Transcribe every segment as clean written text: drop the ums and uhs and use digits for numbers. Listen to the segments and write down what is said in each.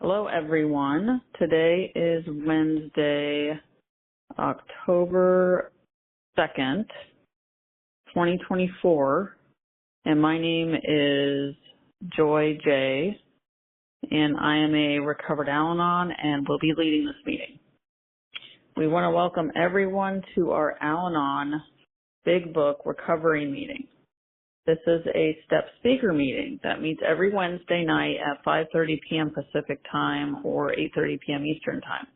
Hello, everyone. Today is Wednesday, October 2nd, 2024, and my name is Joy J, and I am a recovered Al-Anon and will be leading this meeting. We want to welcome everyone to our Al-Anon Big Book Recovery meeting. This is a step speaker meeting that meets every Wednesday night at 5:30 p.m. Pacific time or 8:30 p.m. Eastern time.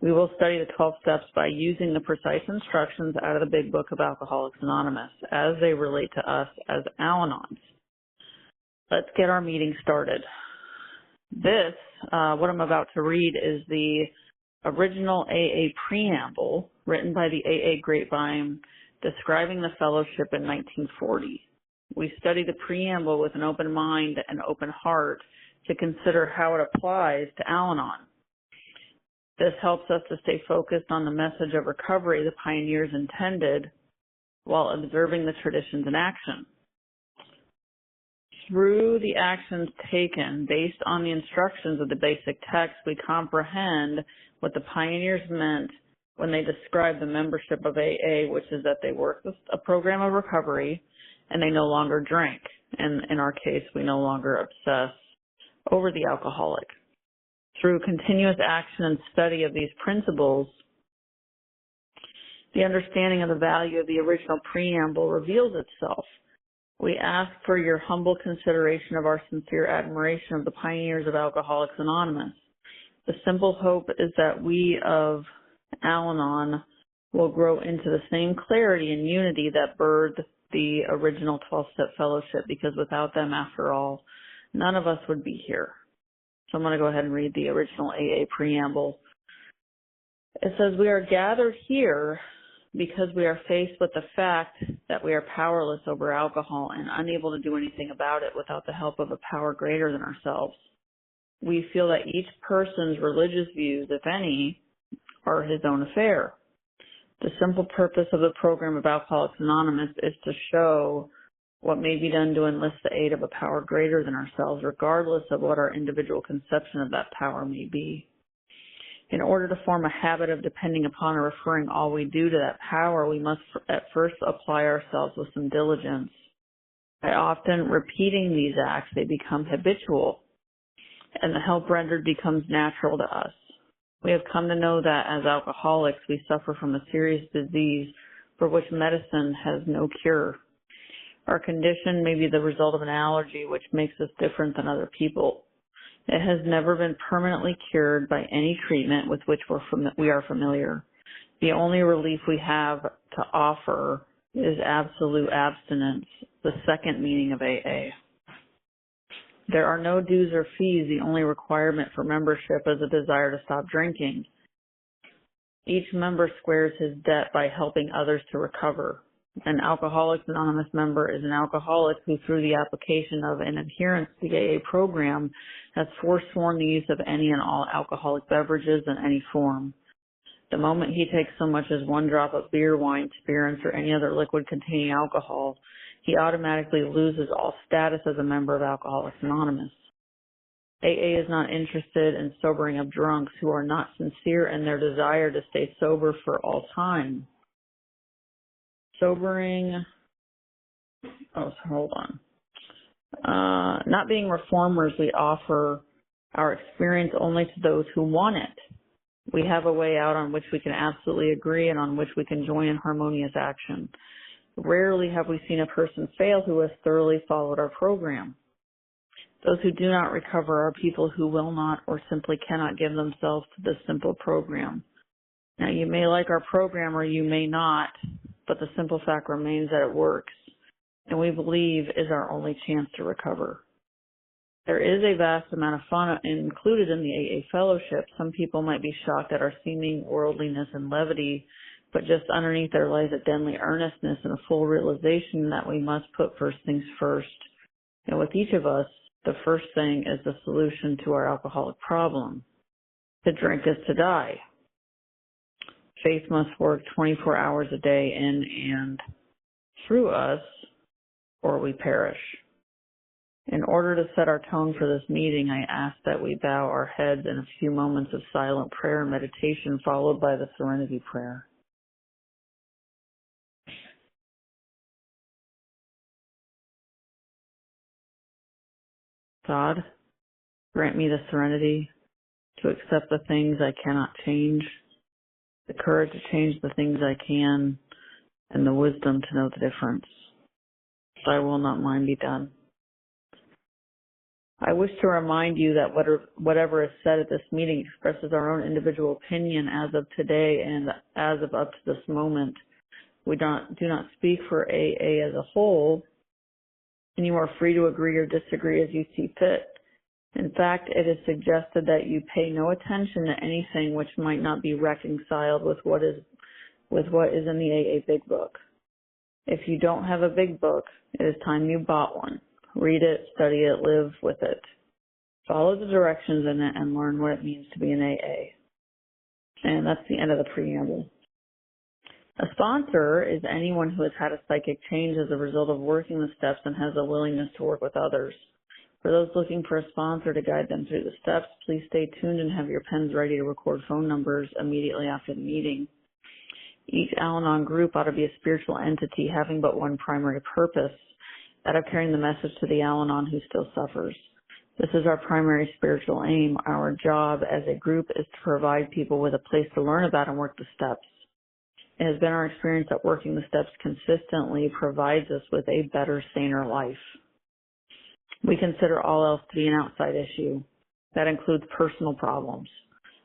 We will study the 12 steps by using the precise instructions out of the Big Book of Alcoholics Anonymous as they relate to us as Al-Anons. Let's get our meeting started. This, what I'm about to read, is the original AA preamble written by the AA Grapevine describing the fellowship in 1940. We study the preamble with an open mind and open heart to consider how it applies to Al-Anon. This helps us to stay focused on the message of recovery the pioneers intended while observing the traditions in action. Through the actions taken based on the instructions of the basic text, we comprehend what the pioneers meant when they describe the membership of AA, which is that they work with a program of recovery and they no longer drink. And in our case, we no longer obsess over the alcoholic. Through continuous action and study of these principles, the understanding of the value of the original preamble reveals itself. We ask for your humble consideration of our sincere admiration of the pioneers of Alcoholics Anonymous. The simple hope is that we of Al-Anon will grow into the same clarity and unity that birthed the original 12-step fellowship, because without them, after all, none of us would be here. So I'm going to go ahead and read the original AA preamble. It says, "We are gathered here because we are faced with the fact that we are powerless over alcohol and unable to do anything about it without the help of a power greater than ourselves. We feel that each person's religious views, if any, are his own affair. The simple purpose of the program of Alcoholics Anonymous is to show what may be done to enlist the aid of a power greater than ourselves, regardless of what our individual conception of that power may be. In order to form a habit of depending upon or referring all we do to that power, we must at first apply ourselves with some diligence. By often repeating these acts, they become habitual, and the help rendered becomes natural to us. We have come to know that as alcoholics, we suffer from a serious disease for which medicine has no cure. Our condition may be the result of an allergy, which makes us different than other people. It has never been permanently cured by any treatment with which we are familiar. The only relief we have to offer is absolute abstinence, the second meaning of AA. There are no dues or fees. The only requirement for membership is a desire to stop drinking. Each member squares his debt by helping others to recover. An Alcoholics Anonymous member is an alcoholic who, through the application of an adherence to the AA program, has forsworn the use of any and all alcoholic beverages in any form. The moment he takes so much as one drop of beer, wine, spirits, or any other liquid containing alcohol, he automatically loses all status as a member of Alcoholics Anonymous. AA is not interested in sobering up drunks who are not sincere in their desire to stay sober for all time. Not being reformers, we offer our experience only to those who want it. We have a way out on which we can absolutely agree and on which we can join in harmonious action. Rarely have we seen a person fail who has thoroughly followed our program. Those who do not recover are people who will not or simply cannot give themselves to this simple program. Now, you may like our program or you may not, but the simple fact remains that it works, and we believe is our only chance to recover. There is a vast amount of fun included in the AA fellowship. Some people might be shocked at our seeming worldliness and levity, but just underneath there lies a deadly earnestness and a full realization that we must put first things first. And with each of us, the first thing is the solution to our alcoholic problem. To drink is to die. Faith must work 24 hours a day in and through us, or we perish. In order to set our tone for this meeting, I ask that we bow our heads in a few moments of silent prayer and meditation, followed by the Serenity Prayer. God, grant me the serenity to accept the things I cannot change, the courage to change the things I can, and the wisdom to know the difference. Thy will, not mine, be done. I wish to remind you that whatever is said at this meeting expresses our own individual opinion as of today and as of up to this moment. We do not speak for AA as a whole, and you are free to agree or disagree as you see fit. In fact, it is suggested that you pay no attention to anything which might not be reconciled with what is in the AA Big Book. If you don't have a big book, it is time you bought one. Read it, study it, live with it. Follow the directions in it and learn what it means to be an AA. And that's the end of the preamble. A sponsor is anyone who has had a psychic change as a result of working the steps and has a willingness to work with others. For those looking for a sponsor to guide them through the steps, please stay tuned and have your pens ready to record phone numbers immediately after the meeting. Each Al-Anon group ought to be a spiritual entity having but one primary purpose, that of carrying the message to the Al-Anon who still suffers. This is our primary spiritual aim. Our job as a group is to provide people with a place to learn about and work the steps. It has been our experience that working the steps consistently provides us with a better, saner life. We consider all else to be an outside issue. That includes personal problems.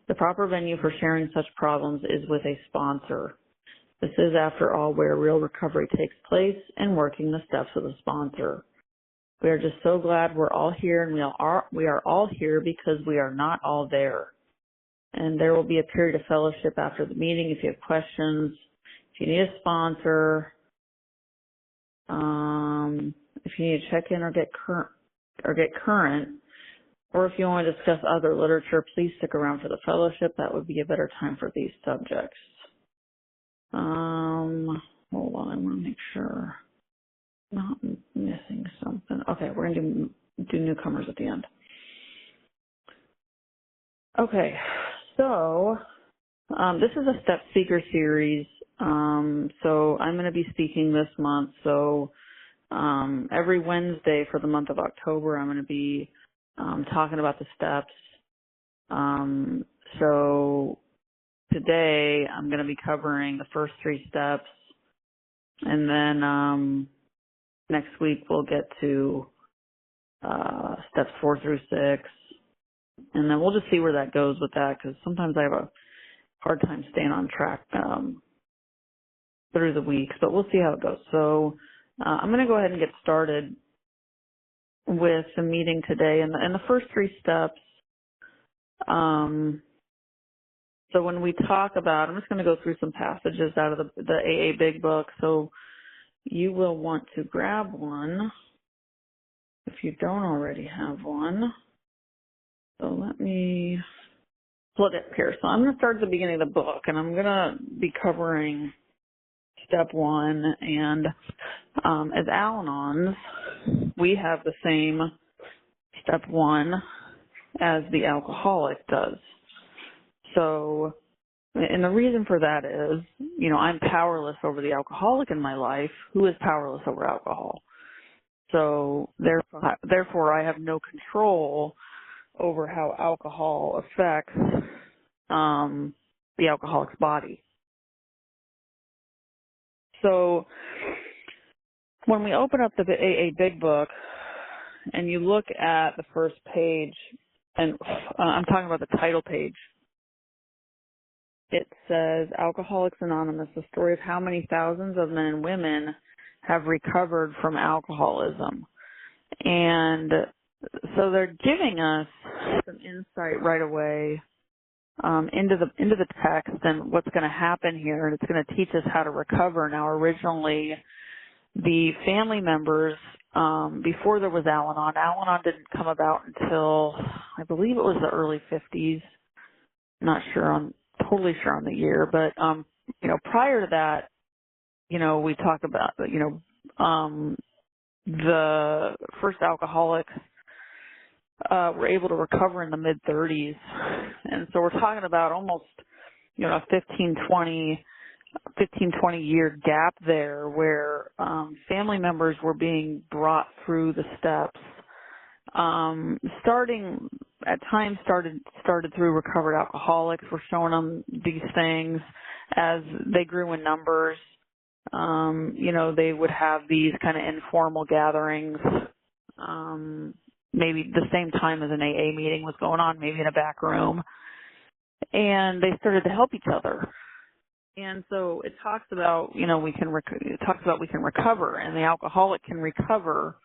The proper venue for sharing such problems is with a sponsor. This is, after all, where real recovery takes place and working the steps with a sponsor. We are just so glad we're all here, and we are all here because we are not all there. And there will be a period of fellowship after the meeting. If you have questions, if you need a sponsor, if you need to check in or get current, or if you want to discuss other literature, please stick around for the fellowship. That would be a better time for these subjects. Hold on, I want to make sure I'm not missing something. Okay, we're going to do newcomers at the end. Okay, so this is a Step Seeker series. So I'm going to be speaking this month. So every Wednesday for the month of October, I'm going to be talking about the steps. So today I'm going to be covering the first 3 steps, and then next week we'll get to steps 4 through 6, and then we'll just see where that goes with that, because sometimes I have a hard time staying on track through the weeks, but we'll see how it goes. So I'm going to go ahead and get started with the meeting today, and the first 3 steps. So when we talk about, I'm just going to go through some passages out of the AA Big Book. So you will want to grab one if you don't already have one. So let me pull it up here. So I'm going to start at the beginning of the book, and I'm going to be covering step 1. And as Al-Anons, we have the same step 1 as the alcoholic does. So, and the reason for that is, I'm powerless over the alcoholic in my life, who is powerless over alcohol. So, therefore, I have no control over how alcohol affects the alcoholic's body. So, when we open up the AA Big Book and you look at the first page, and I'm talking about the title page, it says, Alcoholics Anonymous, the story of how many thousands of men and women have recovered from alcoholism. And so they're giving us some insight right away into the text and what's going to happen here, and it's going to teach us how to recover. Now, originally, the family members, before there was Al-Anon didn't come about until, I believe it was the early 50s. Not sure totally sure on the year, but, prior to that, we talk about, the first alcoholics were able to recover in the mid-30s. And so we're talking about almost, a 15, 20 year gap there where family members were being brought through the steps, starting at times started through recovered alcoholics. We're showing them these things as they grew in numbers. They would have these kind of informal gatherings, maybe the same time as an AA meeting was going on, maybe in a back room, and they started to help each other. And so it talks about, we can recover, and the alcoholic can recover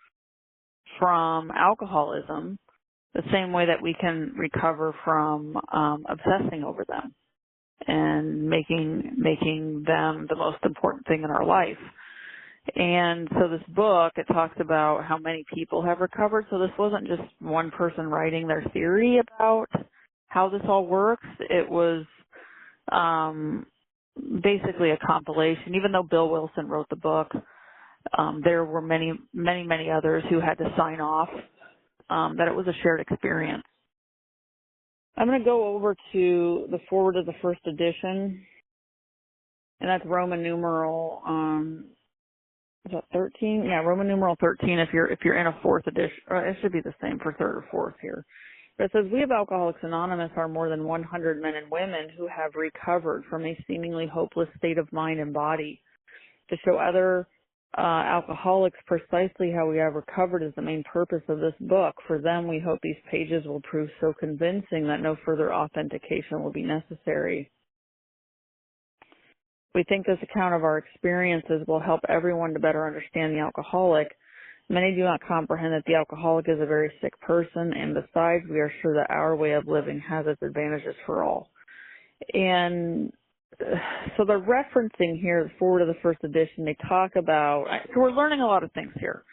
from alcoholism the same way that we can recover from obsessing over them and making them the most important thing in our life. And so this book, it talks about how many people have recovered. So this wasn't just one person writing their theory about how this all works. It was basically a compilation. Even though Bill Wilson wrote the book, there were many, many, many others who had to sign off that it was a shared experience. I'm going to go over to the forward of the first edition, and that's Roman numeral, is that 13? Yeah, Roman numeral 13 if you're in a fourth edition. It should be the same for third or fourth here. But it says, we of Alcoholics Anonymous are more than 100 men and women who have recovered from a seemingly hopeless state of mind and body. To show other alcoholics precisely how we have recovered is the main purpose of this book. For them, we hope these pages will prove so convincing that no further authentication will be necessary. We think this account of our experiences will help everyone to better understand the alcoholic. Many do not comprehend that the alcoholic is a very sick person, and besides, we are sure that our way of living has its advantages for all. And so they're referencing here, the forward of the first edition, they talk about, so we're learning a lot of things here.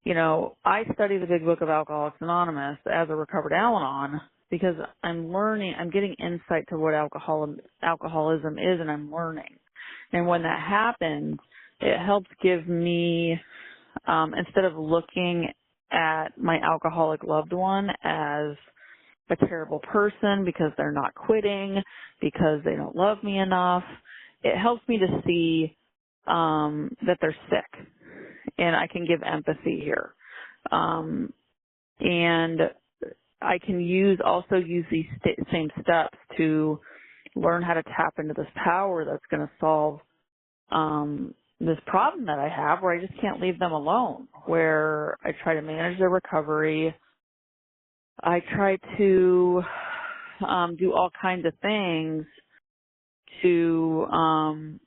I study the Big Book of Alcoholics Anonymous as a recovered Al-Anon because I'm getting insight to what alcoholism is, and I'm learning. And when that happens, it helps give me, instead of looking at my alcoholic loved one as a terrible person because they're not quitting, because they don't love me enough, it helps me to see that they're sick, and I can give empathy here. And I can also use these same steps to learn how to tap into this power that's going to solve this problem that I have, where I just can't leave them alone, where I try to manage their recovery. I try to do all kinds of things to, kind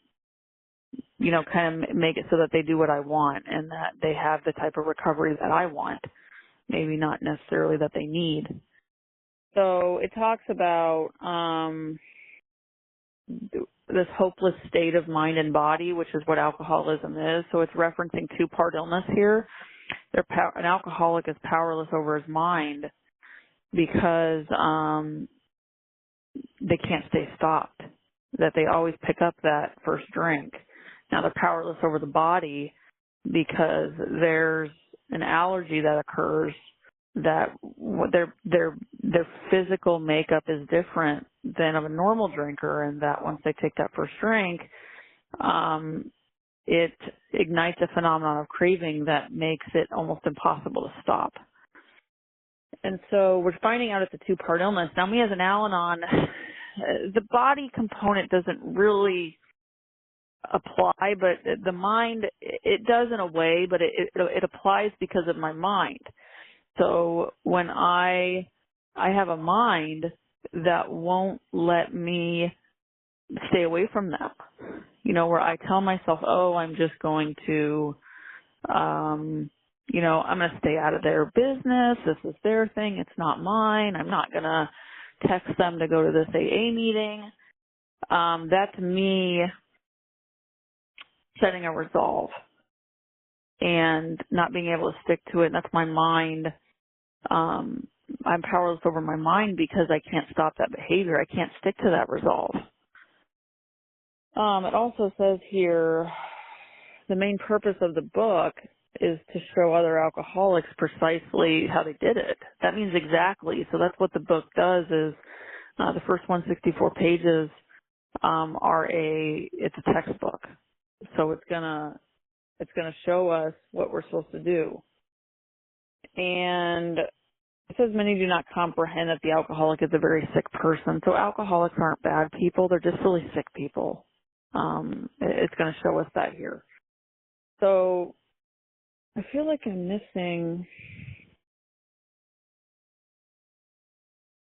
of make it so that they do what I want and that they have the type of recovery that I want, maybe not necessarily that they need. So it talks about this hopeless state of mind and body, which is what alcoholism is. So it's referencing two-part illness here. An alcoholic is powerless over his mind because they can't stay stopped, that they always pick up that first drink. Now they're powerless over the body because there's an allergy that occurs, that their physical makeup is different than of a normal drinker, and that once they take that first drink, it ignites a phenomenon of craving that makes it almost impossible to stop. And so we're finding out it's a two-part illness. Now, me as an Al-Anon, the body component doesn't really apply, but the mind, it does in a way, but it applies because of my mind. So when I have a mind that won't let me stay away from them, where I tell myself, I'm just going to, I'm going to stay out of their business. This is their thing. It's not mine. I'm not going to text them to go to this AA meeting. That's me setting a resolve and not being able to stick to it. And that's my mind. I'm powerless over my mind because I can't stop that behavior. I can't stick to that resolve. It also says here, the main purpose of the book is to show other alcoholics precisely how they did it. That means exactly. So that's what the book does is the first 164 pages it's a textbook. So it's gonna show us what we're supposed to do. And it says many do not comprehend that the alcoholic is a very sick person. So alcoholics aren't bad people. They're just really sick people. It's going to show us that here. So I feel like I'm missing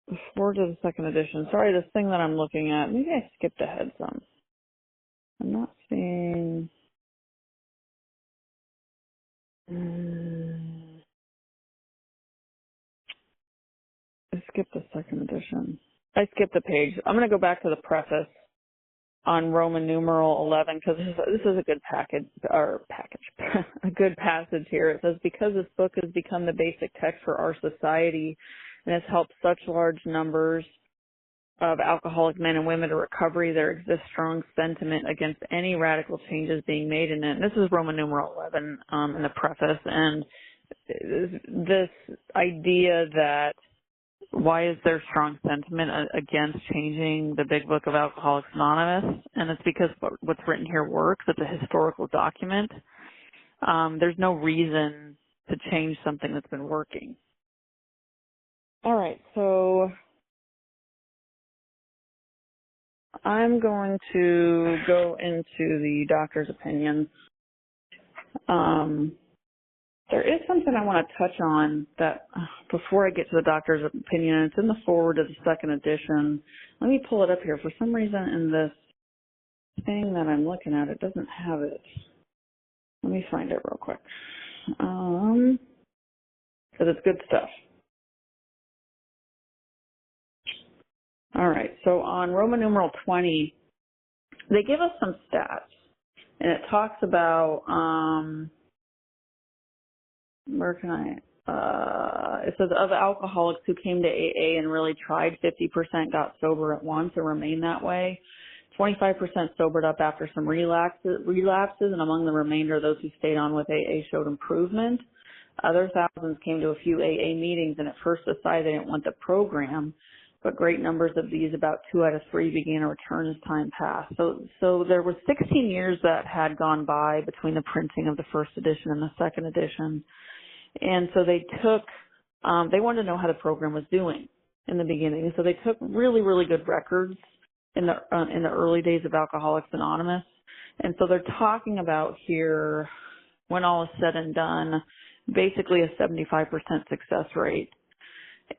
the forward to the second edition. Sorry, this thing that I'm looking at, maybe I skipped ahead some. I'm not seeing. I skipped the second edition. I skipped a page. I'm going to go back to the preface on Roman numeral 11 because this is a good a good passage here. It says, because this book has become the basic text for our society and has helped such large numbers of alcoholic men and women to recovery, there exists strong sentiment against any radical changes being made in it. And this is Roman numeral 11 in the preface. And this idea that why is there strong sentiment against changing the big book of Alcoholics Anonymous? And it's because what's written here works. It's a historical document. There's no reason to change something that's been working. All right, so I'm going to go into the doctor's opinion. There is something I want to touch on that before I get to the doctor's opinion, and it's in the forward of the second edition. Let me pull it up here. For some reason in this thing that I'm looking at, it doesn't have it. Let me find it real quick. Because it's good stuff. All right, so on Roman numeral 20, they give us some stats, and it talks about, where can it says of alcoholics who came to AA and really tried, 50% got sober at once and remained that way. 25% sobered up after some relapses, and among the remainder, those who stayed on with AA showed improvement. Other thousands came to a few AA meetings and at first decided they didn't want the program, but great numbers of these, about 2 out of 3, began to return as time passed. So there were 16 years that had gone by between the printing of the first edition and the second edition. And so they they wanted to know how the program was doing in the beginning. So they took really, really good records in the early days of Alcoholics Anonymous. And so they're talking about here, when all is said and done, basically a 75% success rate.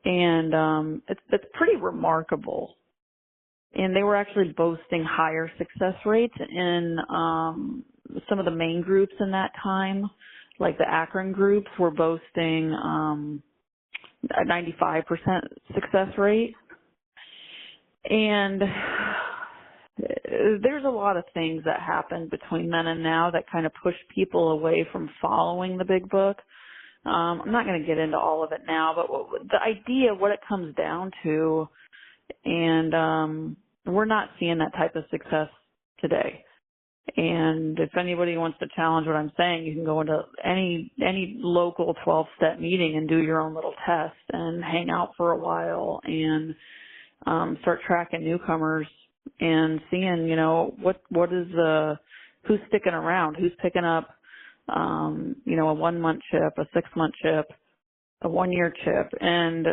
And it's pretty remarkable. And they were actually boasting higher success rates in some of the main groups in that time. Like the Akron groups were boasting a 95% success rate. And there's a lot of things that happened between then and now that kind of push people away from following the big book. I'm not going to get into all of it now, but the idea, what it comes down to, and we're not seeing that type of success today. And if anybody wants to challenge what I'm saying, you can go into any local 12-step meeting and do your own little test and hang out for a while and start tracking newcomers and seeing, what is who's sticking around, who's picking up, a 1-month chip, a 6-month chip, a 1-year chip, and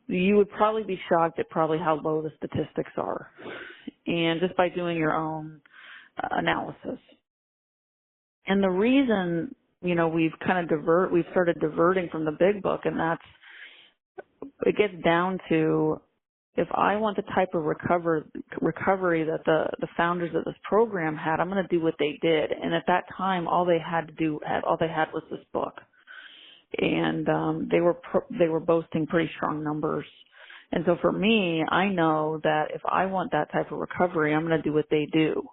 you would probably be shocked at probably how low the statistics are. And just by doing your own analysis. And the reason, we've started diverting from the big book, and it gets down to, if I want the type of recovery that the founders of this program had, I'm going to do what they did. And at that time, all they had was this book. And they were boasting pretty strong numbers. And so for me, I know that if I want that type of recovery, I'm going to do what they do.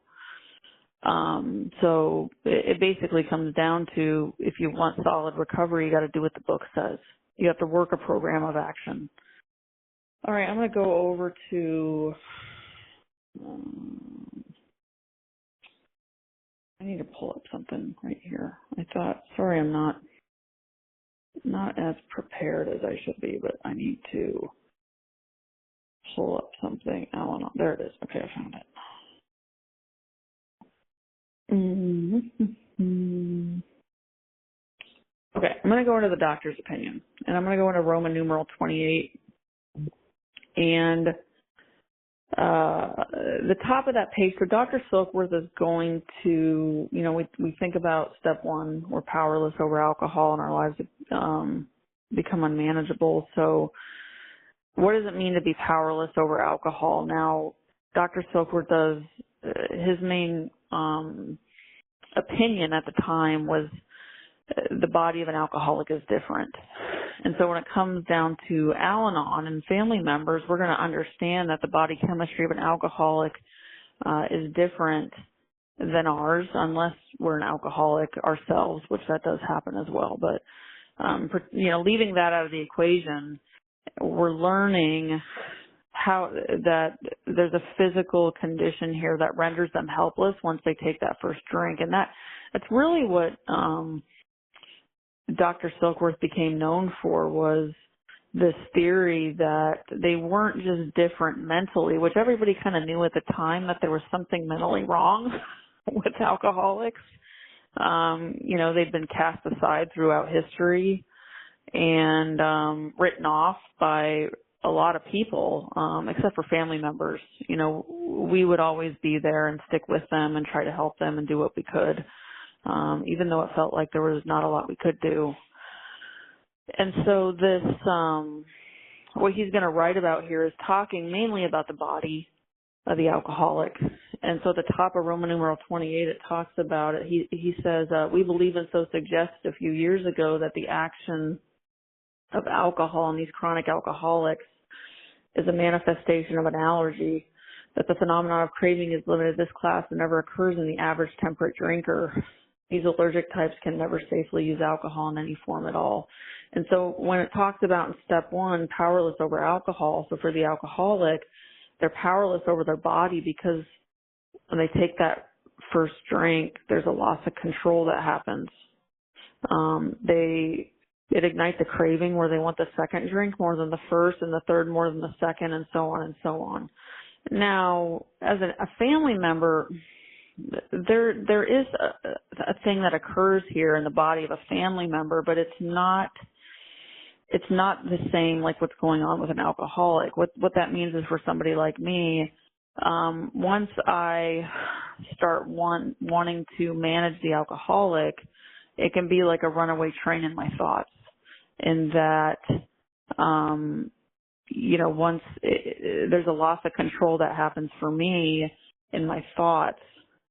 So it basically comes down to, if you want solid recovery, you got to do what the book says. You have to work a program of action. All right, I'm going to go over to I need to pull up something right here. I thought, sorry, I'm not as prepared as I should be, but I need to pull up something. Al-Anon. There it is. Okay, I found it. Mm-hmm. Okay, I'm going to go into the doctor's opinion, and I'm going to go into Roman numeral 28, and the top of that page. So Dr. Silkworth is going to, we think about step one, we're powerless over alcohol, and our lives become unmanageable. So what does it mean to be powerless over alcohol? Now, Dr. Silkworth does, his main opinion at the time was the body of an alcoholic is different. And so when it comes down to Al-Anon and family members, we're going to understand that the body chemistry of an alcoholic is different than ours, unless we're an alcoholic ourselves, which that does happen as well. But, leaving that out of the equation, we're learning how that there's a physical condition here that renders them helpless once they take that first drink. And that's really what Dr. Silkworth became known for, was this theory that they weren't just different mentally, which everybody kind of knew at the time that there was something mentally wrong with alcoholics. They've been cast aside throughout history and written off by a lot of people, except for family members. We would always be there and stick with them and try to help them and do what we could. Even though it felt like there was not a lot we could do. And so this, what he's going to write about here is talking mainly about the body of the alcoholic. And so at the top of Roman numeral 28, it talks about it. He says, we believe and so suggested a few years ago that the action of alcohol in these chronic alcoholics is a manifestation of an allergy, that the phenomenon of craving is limited to this class and never occurs in the average temperate drinker. These allergic types can never safely use alcohol in any form at all. And so when it talks about in step one, powerless over alcohol, so for the alcoholic, they're powerless over their body because when they take that first drink, there's a loss of control that happens. It ignites the craving where they want the second drink more than the first and the third more than the second, and so on and so on. Now, as a family member, there is a thing that occurs here in the body of a family member, but it's not the same like what's going on with an alcoholic. What that means is, for somebody like me, once I start wanting to manage the alcoholic, it can be like a runaway train in my thoughts, in that once there's a loss of control that happens for me in my thoughts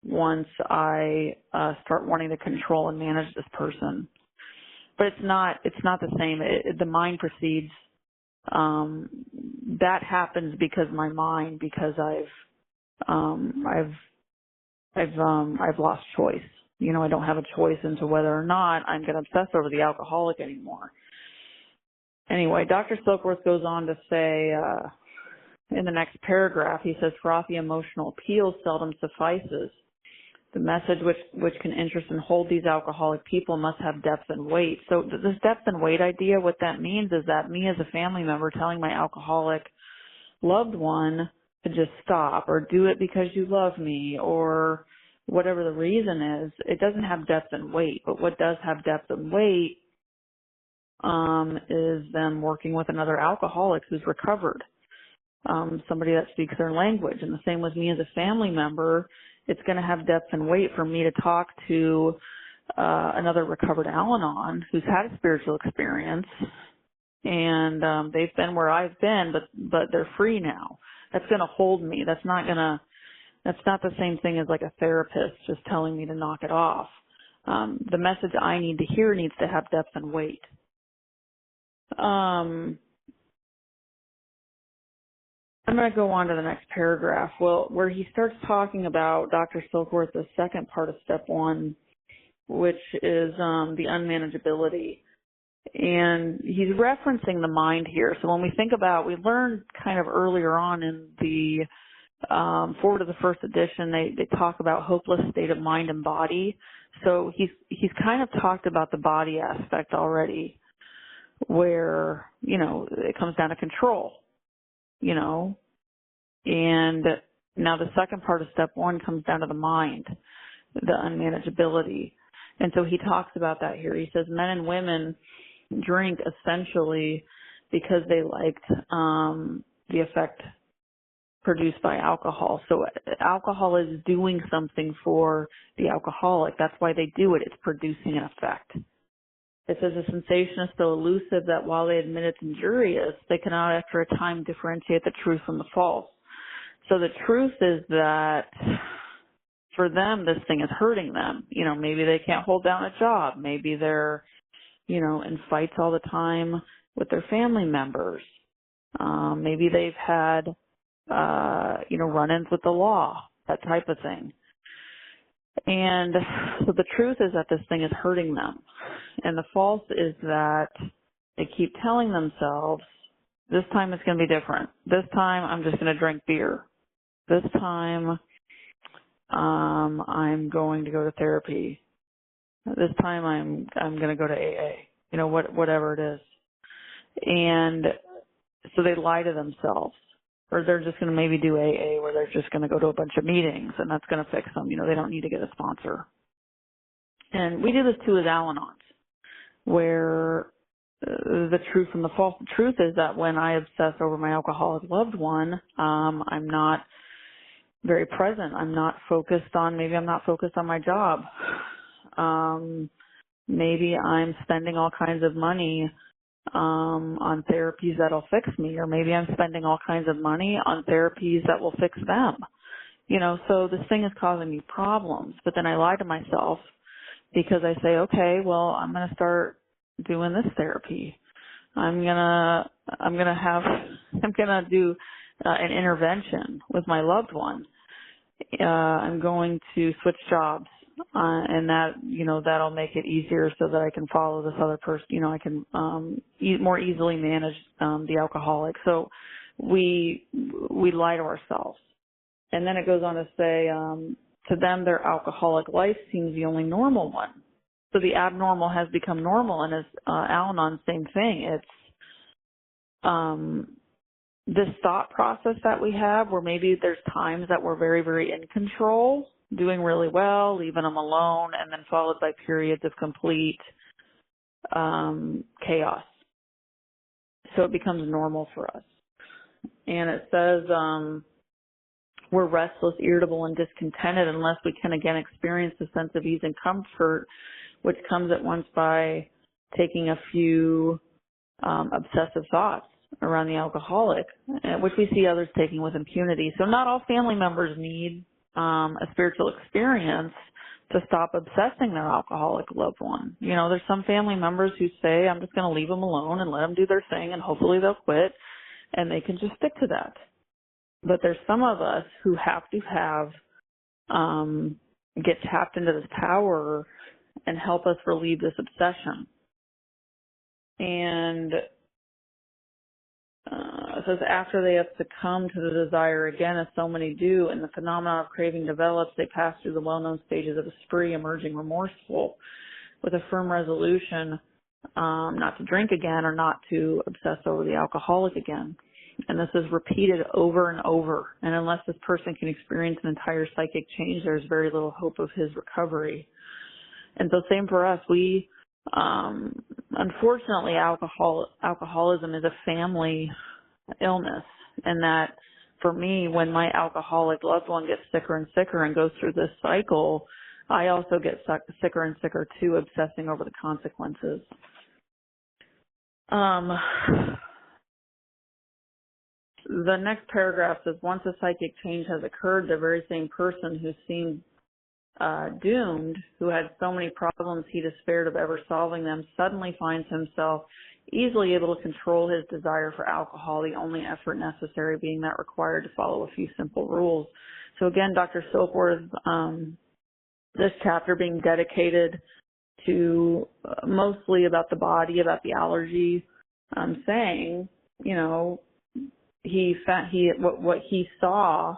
once I start wanting to control and manage this person. But it's not the same. The mind proceeds. That happens because I've lost choice. I don't have a choice into whether or not I'm going to obsess over the alcoholic anymore. Anyway, Dr. Silkworth goes on to say, in the next paragraph, he says, frothy emotional appeal seldom suffices. The message which can interest and hold these alcoholic people must have depth and weight. So this depth and weight idea, what that means is that me as a family member telling my alcoholic loved one to just stop, or do it because you love me, or whatever the reason is, it doesn't have depth and weight. But what does have depth and weight is them working with another alcoholic who's recovered, somebody that speaks their language. And the same with me as a family member. It's going to have depth and weight for me to talk to another recovered Al-Anon who's had a spiritual experience, and they've been where I've been, but they're free now. That's going to hold me. That's not the same thing as like a therapist just telling me to knock it off. The message I need to hear needs to have depth and weight. I'm going to go on to the next paragraph. Well, where he starts talking about Dr. Silkworth, the second part of step one, which is the unmanageability. And he's referencing the mind here. So when we think about, we learned kind of earlier on in the forward to the first edition, they talk about hopeless state of mind and body. So he's kind of talked about the body aspect already, where, it comes down to control, and now the second part of step one comes down to the mind, the unmanageability. And so he talks about that here. He says men and women drink essentially because they liked the effect produced by alcohol. So alcohol is doing something for the alcoholic. That's why they do it. It's producing an effect. It says the sensation is so elusive that while they admit it's injurious, they cannot after a time differentiate the truth from the false. So the truth is that for them, this thing is hurting them. Maybe they can't hold down a job. Maybe they're, in fights all the time with their family members. Maybe they've had, run-ins with the law, that type of thing. And so the truth is that this thing is hurting them. And the false is that they keep telling themselves, this time it's going to be different. This time I'm just going to drink beer. This time I'm going to go to therapy. This time I'm going to go to AA, whatever it is. And so they lie to themselves. Or they're just going to maybe do AA where they're just going to go to a bunch of meetings and that's going to fix them. They don't need to get a sponsor. And we do this too as Al-Anons, where the truth from the false. The truth is that when I obsess over my alcoholic loved one, I'm not very present. Maybe I'm not focused on my job. Maybe I'm spending all kinds of money on therapies that'll fix me, or maybe I'm spending all kinds of money on therapies that will fix them. So this thing is causing me problems, but then I lie to myself because I say, okay, well, I'm going to start doing this therapy. I'm going to do an intervention with my loved one. I'm going to switch jobs. And that, that'll make it easier so that I can follow this other person. I can more easily manage the alcoholic. So we lie to ourselves. And then it goes on to say, to them, their alcoholic life seems the only normal one. So the abnormal has become normal. And as Al-Anon, same thing. It's this thought process that we have where maybe there's times that we're very, very in control, doing really well, leaving them alone, and then followed by periods of complete chaos. So it becomes normal for us. And it says we're restless, irritable, and discontented unless we can again experience a sense of ease and comfort, which comes at once by taking a few obsessive thoughts around the alcoholic, which we see others taking with impunity. So not all family members need a spiritual experience to stop obsessing their alcoholic loved one. There's some family members who say, I'm just going to leave them alone and let them do their thing and hopefully they'll quit and they can just stick to that. But there's some of us who have to get tapped into this power and help us relieve this obsession. And it says after they have succumbed to the desire again, as so many do, and the phenomenon of craving develops, they pass through the well-known stages of a spree, emerging remorseful, with a firm resolution not to drink again or not to obsess over the alcoholic again. And this is repeated over and over. And unless this person can experience an entire psychic change, there's very little hope of his recovery. And so same for us. We, unfortunately, alcoholism is a family illness. And that for me, when my alcoholic loved one gets sicker and sicker and goes through this cycle, I also get sicker and sicker too, obsessing over the consequences. The next paragraph says, once a psychic change has occurred, the very same person who seemed doomed, who had so many problems he despaired of ever solving them, suddenly finds himself easily able to control his desire for alcohol, the only effort necessary being that required to follow a few simple rules. So again, Dr. Silkworth, this chapter being dedicated to mostly about the body, about the allergy, saying, what he saw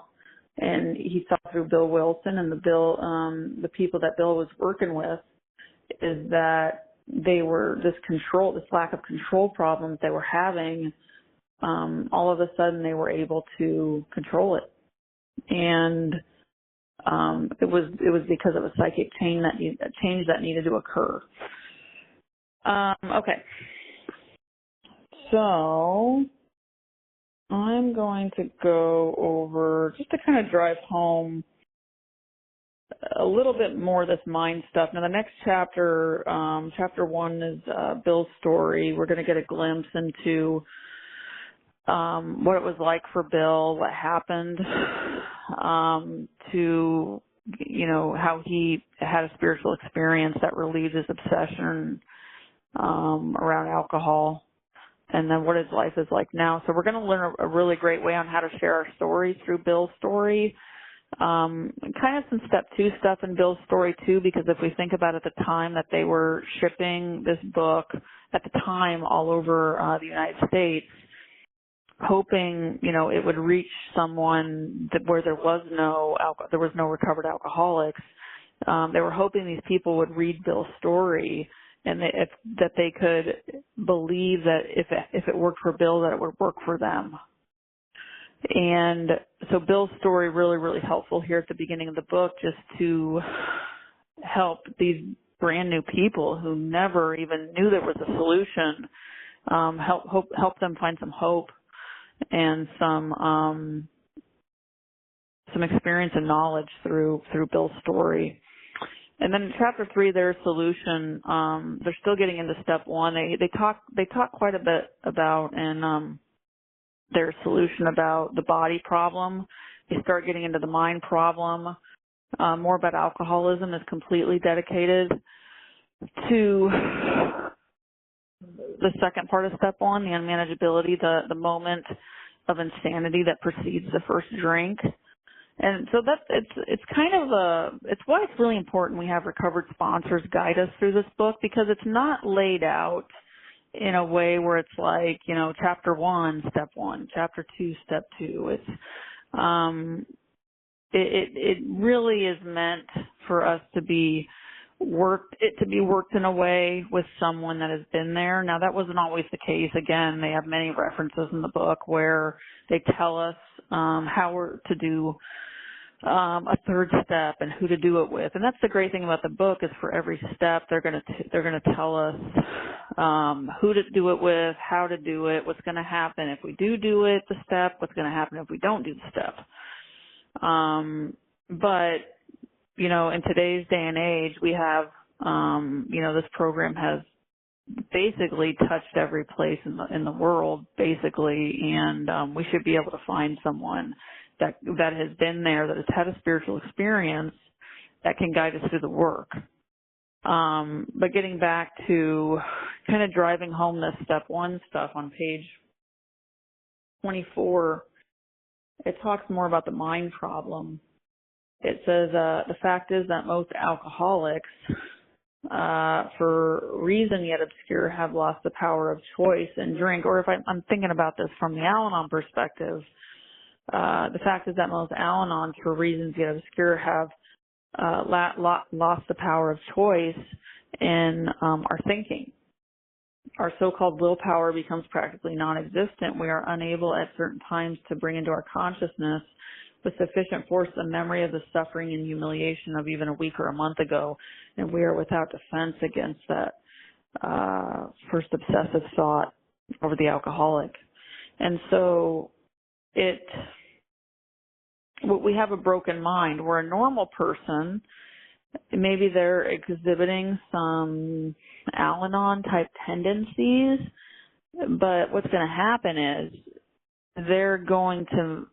and he saw through Bill Wilson and the people that Bill was working with, is that they were this lack of control problems they were having. All of a sudden, they were able to control it, and it was because of a psychic change that needed to occur. Okay, so I'm going to go over, just to kind of drive home a little bit more of this mind stuff. Now, the next chapter, chapter 1, is Bill's story. We're going to get a glimpse into what it was like for Bill, what happened, to, how he had a spiritual experience that relieved his obsession around alcohol, and then what his life is like now. So we're going to learn a really great way on how to share our stories through Bill's story. Kind of some step 2 stuff in Bill's story too, because if we think about at the time that they were shipping this book at the time all over the United States, hoping, it would reach someone where there was no recovered alcoholics. They were hoping these people would read Bill's story, and that they could believe that if it worked for Bill, that it would work for them. And so Bill's story really, really helpful here at the beginning of the book, just to help these brand new people who never even knew there was a solution, help them find some hope and some experience and knowledge through Bill's story. And then in chapter 3, their solution, they're still getting into step 1. They talk quite a bit about their solution about the body problem. They start getting into the mind problem. More about alcoholism is completely dedicated to the second part of step 1, the unmanageability, the moment of insanity that precedes the first drink. And so it's kind of it's why it's really important we have recovered sponsors guide us through this book, because it's not laid out in a way where it's like, chapter 1, step 1, chapter 2, step 2. It really is meant for us to be worked in a way with someone that has been there. Now, that wasn't always the case. Again, they have many references in the book where they tell us how we're to do a third step and who to do it with. And that's the great thing about the book, is for every step they're going to tell us who to do it with, how to do it, what's going to happen if we do it, the step, what's going to happen if we don't do the step. But in today's day and age, we have this program has basically touched every place in the world, basically, and we should be able to find someone that has been there, that has had a spiritual experience, that can guide us through the work. But getting back to kind of driving home this step 1 stuff on page 24, it talks more about the mind problem. It says, the fact is that most alcoholics, for reason yet obscure, have lost the power of choice and drink. Or if I'm thinking about this from the Al-Anon perspective, the fact is that most Al-Anons, for reasons yet obscure, have lost the power of choice in our thinking. Our so-called willpower becomes practically non-existent. We are unable at certain times to bring into our consciousness with sufficient force the memory of the suffering and humiliation of even a week or a month ago, and we are without defense against that first obsessive thought over the alcoholic. And so we have a broken mind. We're a normal person. Maybe they're exhibiting some Al-Anon type tendencies, but what's going to happen is they're going to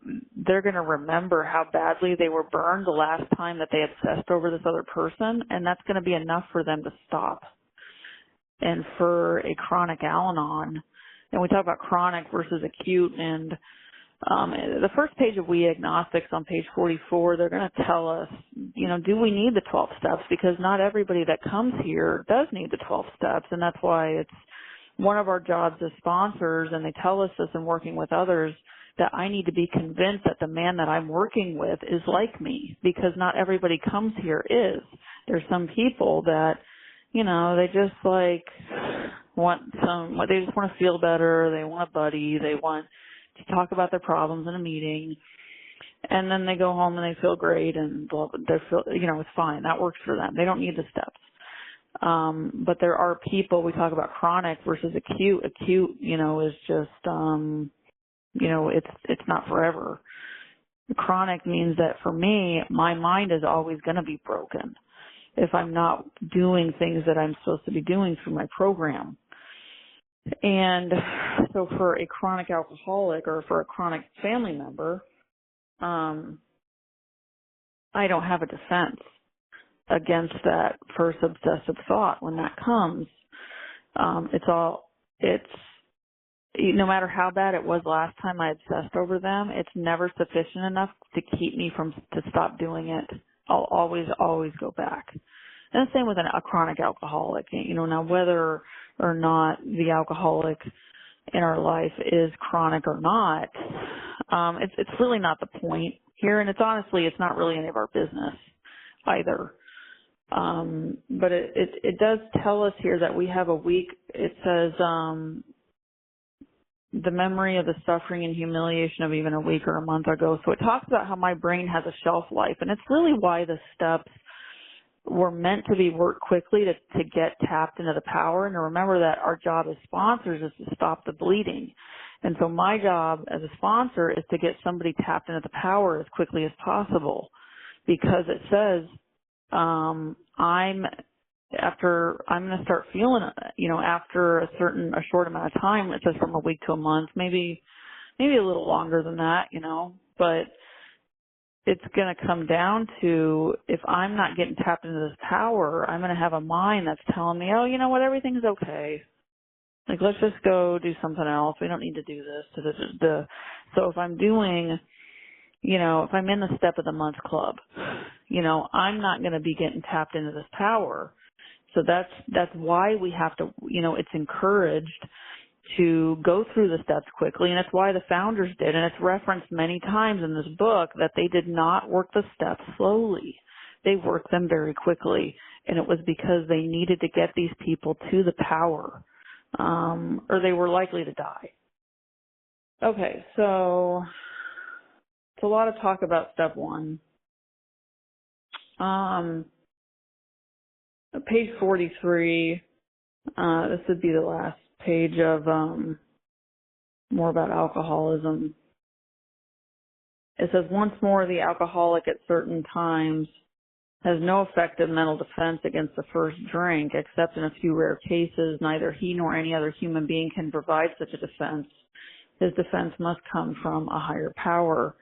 remember how badly they were burned the last time that they obsessed over this other person, and that's going to be enough for them to stop. And for a chronic Al-Anon, and we talk about chronic versus acute, and the first page of We Agnostics on page 44, they're going to tell us, do we need the 12 steps? Because not everybody that comes here does need the 12 steps, and that's why it's one of our jobs as sponsors, and they tell us this in working with others, that I need to be convinced that the man that I'm working with is like me, because not everybody comes here is. There's some people that, they just like they just want to feel better, they want a buddy, they want to talk about their problems in a meeting, and then they go home and they feel great and it's fine. That works for them. They don't need the steps. But there are people, we talk about chronic versus acute. Acute, is just, it's not forever. Chronic means that for me, my mind is always going to be broken if I'm not doing things that I'm supposed to be doing through my program. And so for a chronic alcoholic or for a chronic family member, I don't have a defense against that first obsessive thought. When that comes, no matter how bad it was last time I obsessed over them, it's never sufficient enough to keep me to stop doing it. I'll always go back. And the same with a chronic alcoholic. Now whether or not the alcoholic in our life is chronic or not, it's really not the point here. And it's not really any of our business either. But it does tell us here that we have a week. It says, the memory of the suffering and humiliation of even a week or a month ago. So it talks about how my brain has a shelf life, and it's really why the steps were meant to be worked quickly to get tapped into the power. And to remember that our job as sponsors is to stop the bleeding. And so my job as a sponsor is to get somebody tapped into the power as quickly as possible, because it says, I'm going to start feeling, after a short amount of time. It says from a week to a month, maybe a little longer than that, but it's going to come down to, if I'm not getting tapped into this power, I'm going to have a mind that's telling me, oh, you know what, everything's okay. Like, let's just go do something else. We don't need to do this. So if I'm doing, if I'm in the step of the month club, I'm not going to be getting tapped into this power. So that's why we have to, it's encouraged to go through the steps quickly. And it's why the founders did. And it's referenced many times in this book that they did not work the steps slowly. They worked them very quickly. And it was because they needed to get these people to the power, or they were likely to die. Okay, so it's a lot of talk about step one. Page 43, this would be the last page of more about alcoholism. It says, once more, the alcoholic at certain times has no effective mental defense against the first drink, except in a few rare cases. Neither he nor any other human being can provide such a defense. His defense must come from a higher power.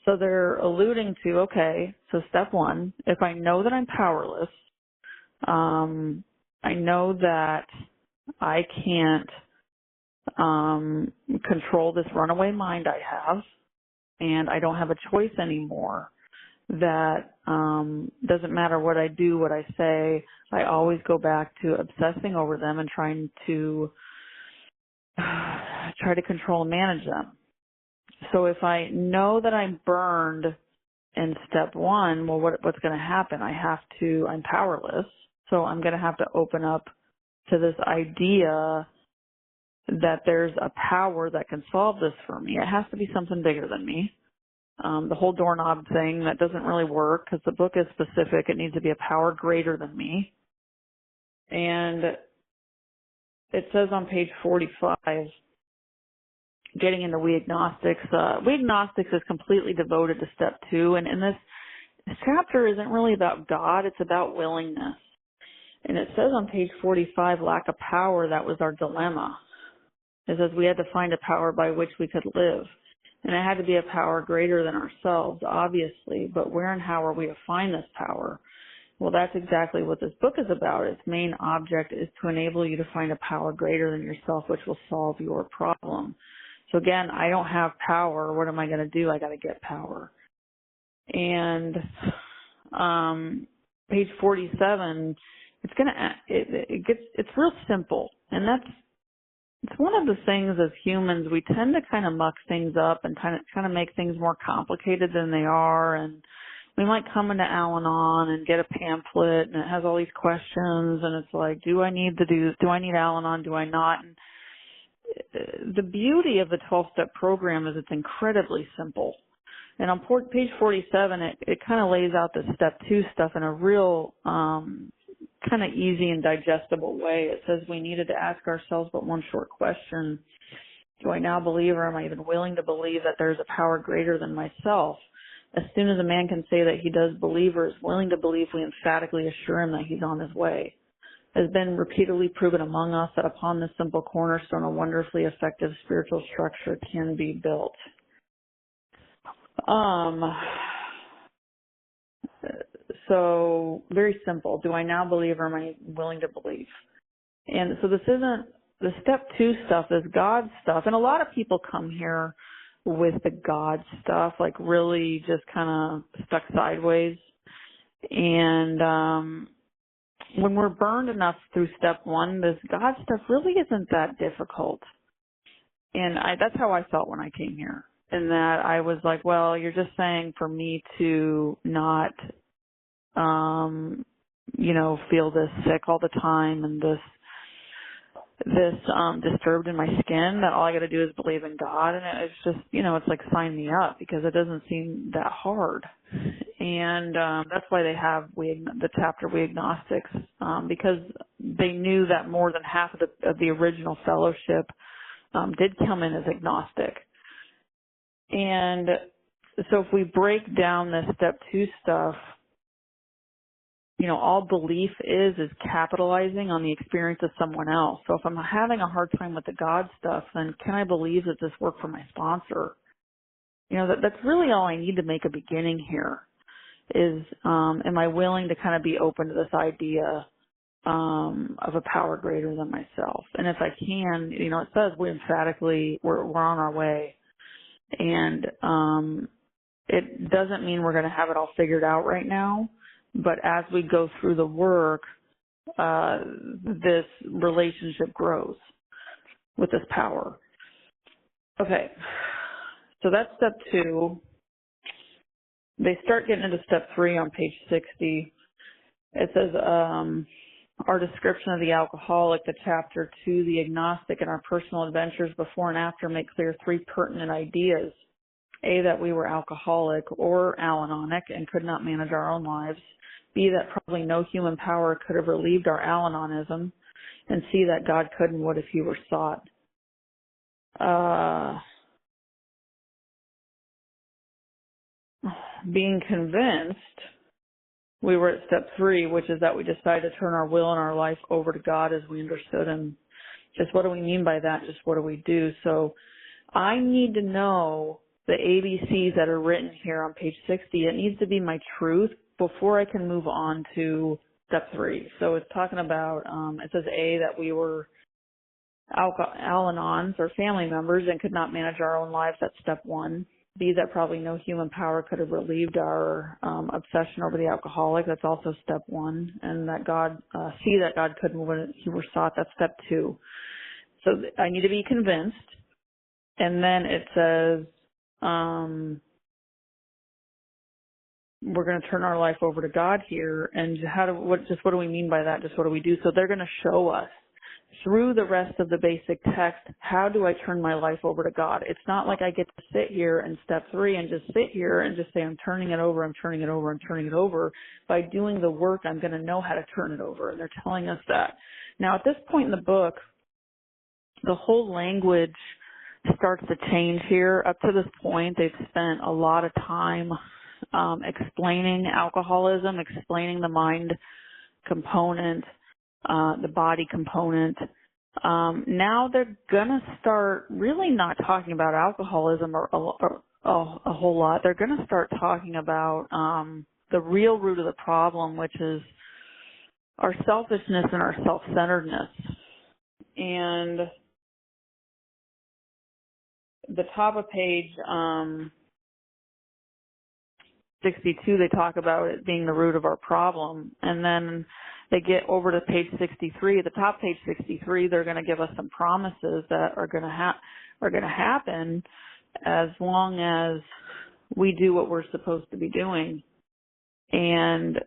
So they're alluding to, okay, so step one, if I know that I'm powerless, I know that I can't control this runaway mind I have, and I don't have a choice anymore. That doesn't matter what I do, what I say, I always go back to obsessing over them and trying to control and manage them. So if I know that I'm burned in step one, well, what's going to happen? I'm powerless. So I'm going to have to open up to this idea that there's a power that can solve this for me. It has to be something bigger than me. The whole doorknob thing, that doesn't really work because the book is specific. It needs to be a power greater than me. And it says on page 45, getting into We Agnostics. We Agnostics is completely devoted to step two. And this chapter isn't really about God. It's about willingness. And it says on page 45, lack of power, that was our dilemma. It says we had to find a power by which we could live. And it had to be a power greater than ourselves, obviously, but where and how are we to find this power? Well, that's exactly what this book is about. Its main object is to enable you to find a power greater than yourself, which will solve your problem. So again, I don't have power. What am I going to do? I got to get power. And page 47, it's real simple, and It's one of the things as humans, we tend to kind of muck things up and kind of make things more complicated than they are. And we might come into Al-Anon and get a pamphlet and it has all these questions and it's like, do I need Al-Anon? Do I not? And the beauty of the 12-step program is it's incredibly simple. And on page 47, it kind of lays out the step 2 stuff in a real, kind of easy and digestible way. It says we needed to ask ourselves but one short question. Do I now believe, or am I even willing to believe, that there's a power greater than myself? As soon as a man can say that he does believe or is willing to believe, we emphatically assure him that he's on his way. It has been repeatedly proven among us that upon this simple cornerstone, a wonderfully effective spiritual structure can be built. So very simple. Do I now believe, or am I willing to believe? And so this isn't, the step 2 stuff is God stuff. And a lot of people come here with the God stuff, like really just kind of stuck sideways. And when we're burned enough through step 1, this God stuff really isn't that difficult. And that's how I felt when I came here. And that I was like, well, you're just saying for me to not feel this sick all the time and this disturbed in my skin, that all I got to do is believe in God. And it's just, it's like sign me up, because it doesn't seem that hard. And that's why they have the chapter We Agnostics, because they knew that more than half of the original fellowship did come in as agnostic. And so if we break down this step 2 stuff, all belief is capitalizing on the experience of someone else. So if I'm having a hard time with the God stuff, then can I believe that this worked for my sponsor? That's really all I need to make a beginning here is, am I willing to kind of be open to this idea of a power greater than myself? And if I can, it says we're on our way. And it doesn't mean we're going to have it all figured out right now. But as we go through the work, this relationship grows with this power. Okay, so that's step 2. They start getting into step 3 on page 60. It says, our description of the alcoholic, the chapter 2, the agnostic, and our personal adventures before and after make clear 3 pertinent ideas. A, that we were alcoholic or Al-Anonic and could not manage our own lives. B, that probably no human power could have relieved our Al-Anonism. And C, that God could and would if he were sought. Being convinced, we were at step 3, which is that we decided to turn our will and our life over to God as we understood him. Just what do we mean by that? Just what do we do? So I need to know the ABCs that are written here on page 60. It needs to be my truth before I can move on to step 3. So it's talking about, it says A, that we were Al-Anons or family members and could not manage our own lives. That's step 1. B, that probably no human power could have relieved our obsession over the alcoholic. That's also step 1. And that C, that God couldn't when he were sought. That's step 2. So I need to be convinced. And then it says, we're going to turn our life over to God here. And what do we mean by that? Just what do we do? So they're going to show us through the rest of the basic text, how do I turn my life over to God? It's not like I get to sit here in step 3 and just sit here and just say, I'm turning it over, I'm turning it over, I'm turning it over. By doing the work, I'm going to know how to turn it over. And they're telling us that. Now, at this point in the book, the whole language starts to change here. Up to this point, they've spent a lot of time explaining alcoholism, explaining the mind component, the body component. Now they're gonna start really not talking about alcoholism or a whole lot. They're gonna start talking about the real root of the problem, which is our selfishness and our self-centeredness. And the top of page 62, they talk about it being the root of our problem. And then they get over to page 63. At the top page 63, they're going to give us some promises that are going to happen as long as we do what we're supposed to be doing. And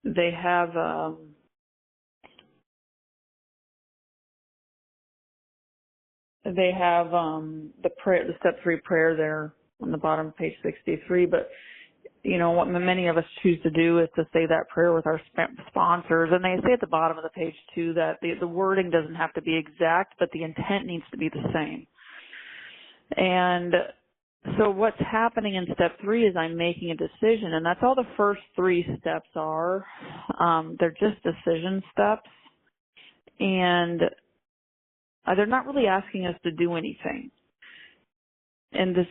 they have the prayer, the step 3 prayer there on the bottom of page 63. But what many of us choose to do is to say that prayer with our sponsors. And they say at the bottom of the page too that the wording doesn't have to be exact, but the intent needs to be the same. And so what's happening in step 3 is I'm making a decision, and that's all the first 3 steps are. They're just decision steps, and they're not really asking us to do anything. In this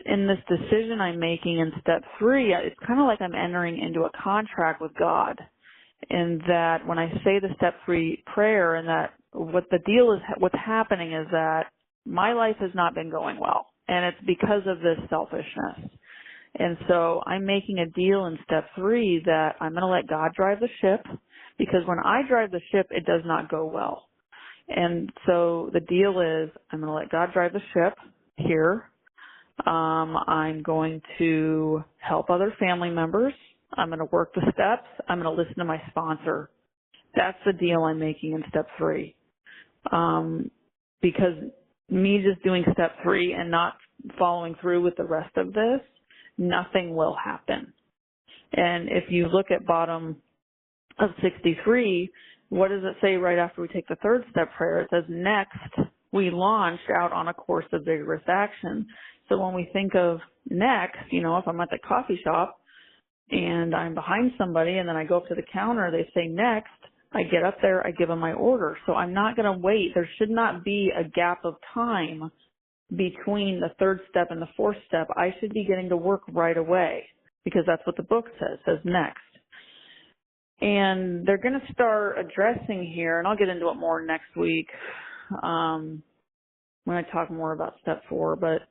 decision I'm making in step 3, it's kind of like I'm entering into a contract with God, in that when I say the step 3 prayer, and that what the deal is, what's happening is that my life has not been going well, and it's because of this selfishness. And so I'm making a deal in step 3 that I'm going to let God drive the ship, because when I drive the ship, it does not go well. And so the deal is I'm going to let God drive the ship here. I'm going to help other family members. I'm going to work the steps. I'm going to listen to my sponsor. That's the deal I'm making in step 3. Because me just doing step 3 and not following through with the rest of this, nothing will happen. And if you look at bottom of 63, what does it say right after we take the 3rd step prayer? It says, next, we launch out on a course of vigorous action. So when we think of next, if I'm at the coffee shop and I'm behind somebody and then I go up to the counter, they say next, I get up there, I give them my order. So I'm not going to wait. There should not be a gap of time between the 3rd step and the 4th step. I should be getting to work right away, because that's what the book says. It says next. And they're going to start addressing here, and I'll get into it more next week when I talk more about step 4, but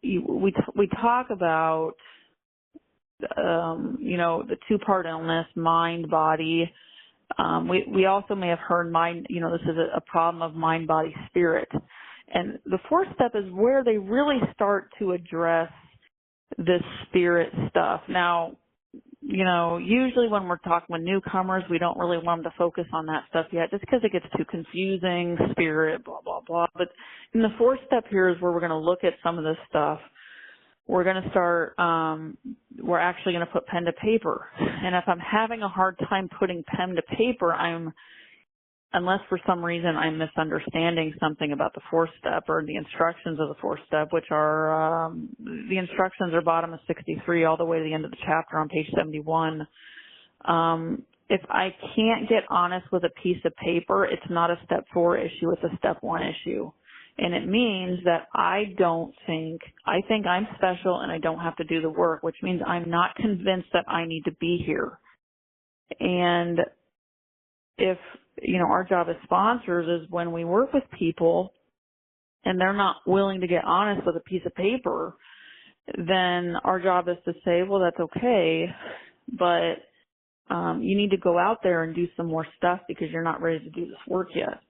we talk about the 2-part illness, mind, body. We also may have heard mind, this is a problem of mind, body, spirit. And the 4th step is where they really start to address this spirit stuff. Now, usually when we're talking with newcomers, we don't really want them to focus on that stuff yet, just because it gets too confusing, spirit, blah, blah, blah. But in the 4th step here is where we're going to look at some of this stuff. We're going to start, we're actually going to put pen to paper. And if I'm having a hard time putting pen to paper, unless for some reason I'm misunderstanding something about the 4th step or the instructions of the 4th step, which are, the instructions are bottom of 63 all the way to the end of the chapter on page 71. If I can't get honest with a piece of paper, it's not a step 4 issue, it's a step 1 issue. And it means that I think I'm special and I don't have to do the work, which means I'm not convinced that I need to be here. And if, our job as sponsors is when we work with people and they're not willing to get honest with a piece of paper, then our job is to say, well, that's okay, but you need to go out there and do some more stuff because you're not ready to do this work yet.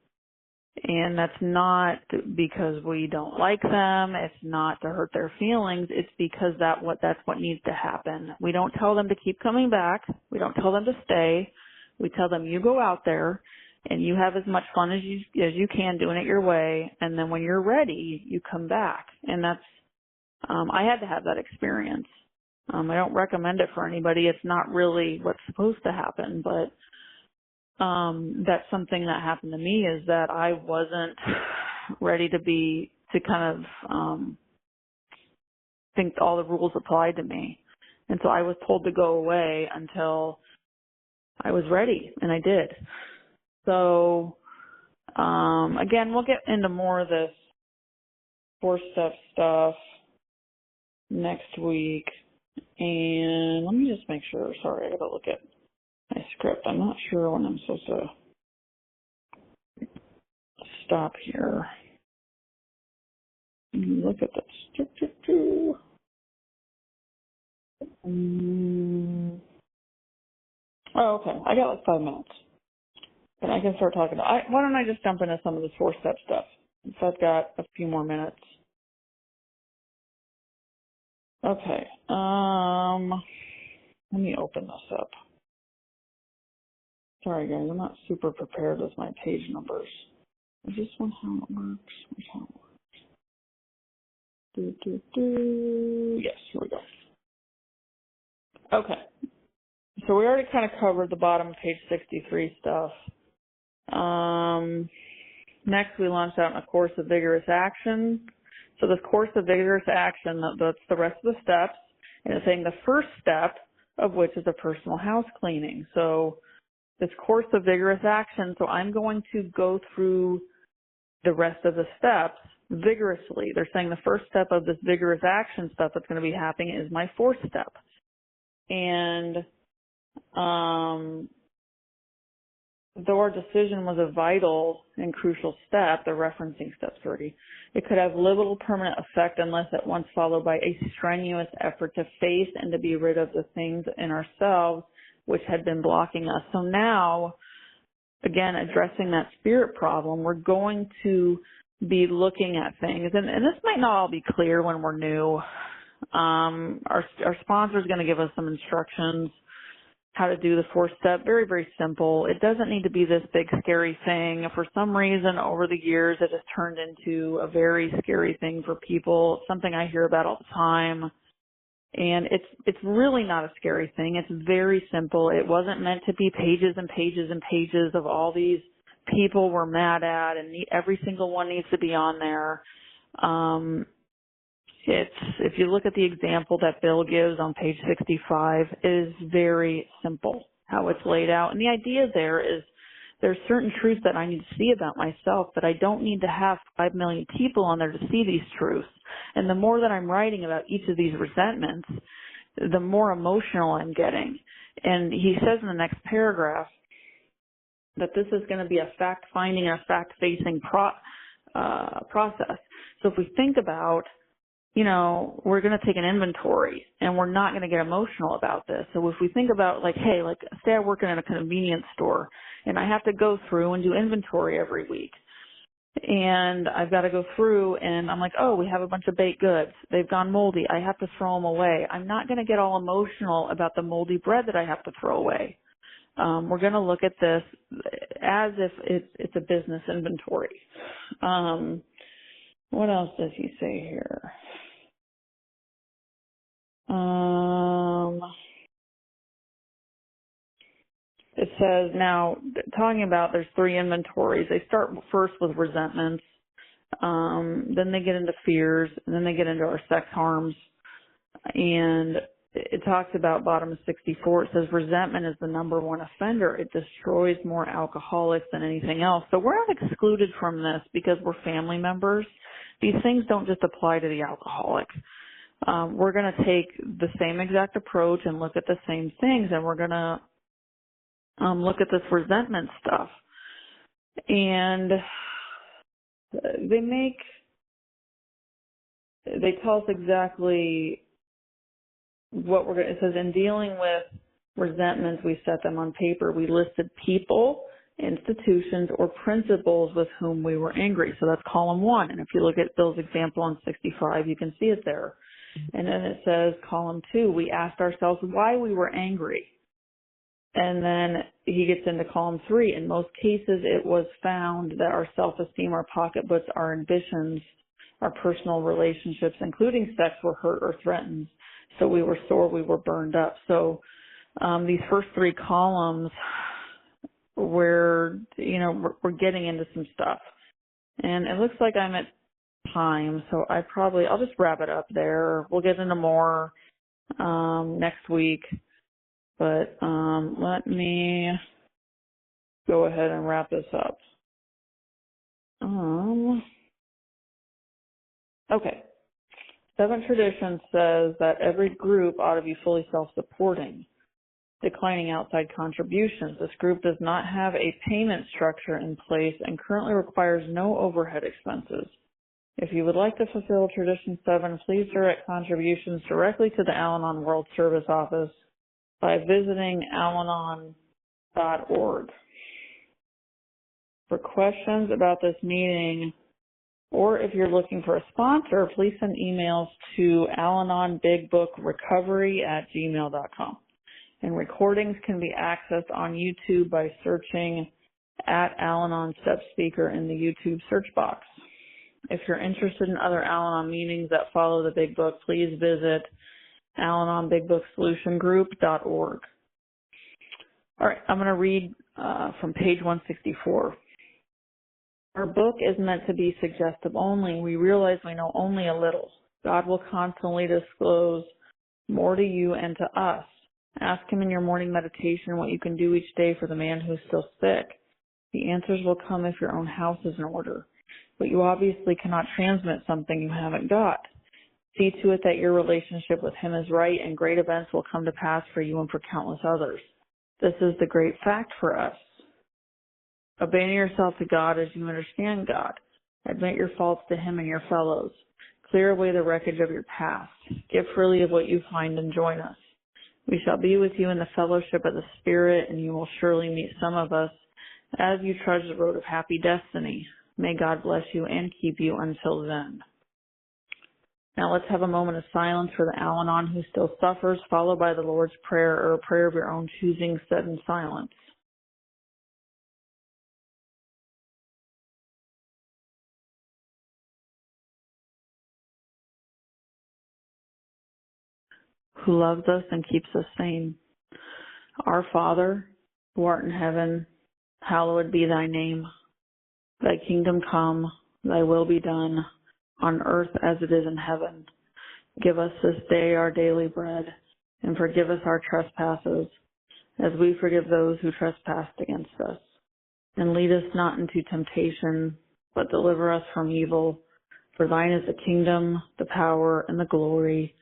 And that's not because we don't like them. It's not to hurt their feelings. It's because that's what needs to happen. We don't tell them to keep coming back. We don't tell them to stay. We tell them, you go out there and you have as much fun as you can doing it your way. And then when you're ready, you come back. And that's, I had to have that experience. I don't recommend it for anybody. It's not really what's supposed to happen, but that's something that happened to me, is that I wasn't ready to kind of think all the rules applied to me. And so I was told to go away until I was ready, and I did. So, again, we'll get into more of this 4-step stuff next week. And let me just make sure. Sorry, I got to look at my script. I'm not sure when I'm supposed to stop here. Look at this. Mm, oh, okay. I got like 5 minutes. And I can start talking. Why don't I just jump into some of this 4-step stuff? So I've got a few more minutes. Okay. Let me open this up. Sorry, guys. I'm not super prepared with my page numbers. Is this one how it works? Which how it works? Yes, here we go. Okay. So we already kind of covered the bottom of page 63 stuff. Next, we launched out in a course of vigorous action. So this course of vigorous action, that's the rest of the steps, and it's saying the first step of which is a personal house cleaning. So this course of vigorous action, so I'm going to go through the rest of the steps vigorously. They're saying the first step of this vigorous action stuff that's going to be happening is my 4th step. And though our decision was a vital and crucial step, the referencing step 30, it could have little permanent effect unless at once followed by a strenuous effort to face and to be rid of the things in ourselves which had been blocking us. So now, again, addressing that spirit problem, we're going to be looking at things, and this might not all be clear when we're new. Our sponsor is going to give us some instructions how to do the 4th step. Very, very simple. It doesn't need to be this big scary thing. For some reason over the years it has turned into a very scary thing for people. It's something I hear about all the time. And it's really not a scary thing. It's very simple. It wasn't meant to be pages and pages and pages of all these people we're mad at, and every single one needs to be on there. If you look at the example that Bill gives on page 65, it is very simple how it's laid out. And the idea there is there's certain truths that I need to see about myself, but I don't need to have 5 million people on there to see these truths. And the more that I'm writing about each of these resentments, the more emotional I'm getting. And he says in the next paragraph that this is going to be a fact-finding and a fact-facing process. So if we think about, we're going to take an inventory and we're not going to get emotional about this. So if we think about say I work in a convenience store and I have to go through and do inventory every week, and I've got to go through and I'm like, oh, we have a bunch of baked goods. They've gone moldy. I have to throw them away. I'm not going to get all emotional about the moldy bread that I have to throw away. We're going to look at this as if it's a business inventory. What else does he say here? It says now, talking about there's 3 inventories. They start first with resentments, then they get into fears, and then they get into our sex harms. And it talks about bottom of 64. It says resentment is the #1 offender. It destroys more alcoholics than anything else. So we're not excluded from this because we're family members. These things don't just apply to the alcoholic. We're going to take the same exact approach and look at the same things, and we're going to look at this resentment stuff. And they tell us exactly what we're going to, it says in dealing with resentments, we set them on paper. We listed people, institutions, or principles with whom we were angry. So that's column 1. And if you look at Bill's example on 65, you can see it there. And then it says column 2, we asked ourselves why we were angry. And then he gets into column 3. In most cases, it was found that our self-esteem, our pocketbooks, our ambitions, our personal relationships, including sex, were hurt or threatened. So we were sore, we were burned up. So these first 3 columns, we're getting into some stuff. And it looks like I'm at time, so I'll just wrap it up there. We'll get into more next week. But let me go ahead and wrap this up. Okay. 7 Tradition says that every group ought to be fully self-supporting, declining outside contributions. This group does not have a payment structure in place and currently requires no overhead expenses. If you would like to fulfill Tradition 7, please direct contributions directly to the Al-Anon World Service Office by visiting alanon.org. For questions about this meeting, or if you're looking for a sponsor, please send emails to alanonbigbookrecovery@gmail.com. And recordings can be accessed on YouTube by searching at Al-Anon Step Speaker in the YouTube search box. If you're interested in other Al-Anon meetings that follow the Big Book, please visit alanonbigbooksolutiongroup.org. All right, I'm going to read from page 164. Our book is meant to be suggestive only. We realize we know only a little. God will constantly disclose more to you and to us. Ask Him in your morning meditation what you can do each day for the man who's still sick. The answers will come if your own house is in order. But you obviously cannot transmit something you haven't got. See to it that your relationship with Him is right, and great events will come to pass for you and for countless others. This is the great fact for us. Abandon yourself to God as you understand God. Admit your faults to Him and your fellows. Clear away the wreckage of your past. Give freely of what you find and join us. We shall be with you in the fellowship of the Spirit, and you will surely meet some of us as you trudge the road of happy destiny. May God bless you and keep you until then. Now let's have a moment of silence for the Al-Anon who still suffers, followed by the Lord's Prayer or a prayer of your own choosing said in silence. Who loves us and keeps us sane. Our Father, who art in heaven, hallowed be thy name. Thy kingdom come, thy will be done, on earth as it is in heaven. Give us this day our daily bread, and forgive us our trespasses, as we forgive those who trespass against us. And lead us not into temptation, but deliver us from evil. For thine is the kingdom, the power, and the glory,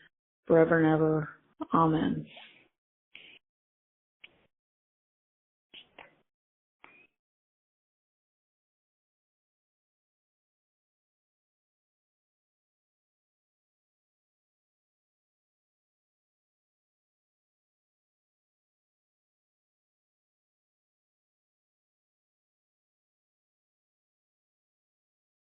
forever and ever. Amen.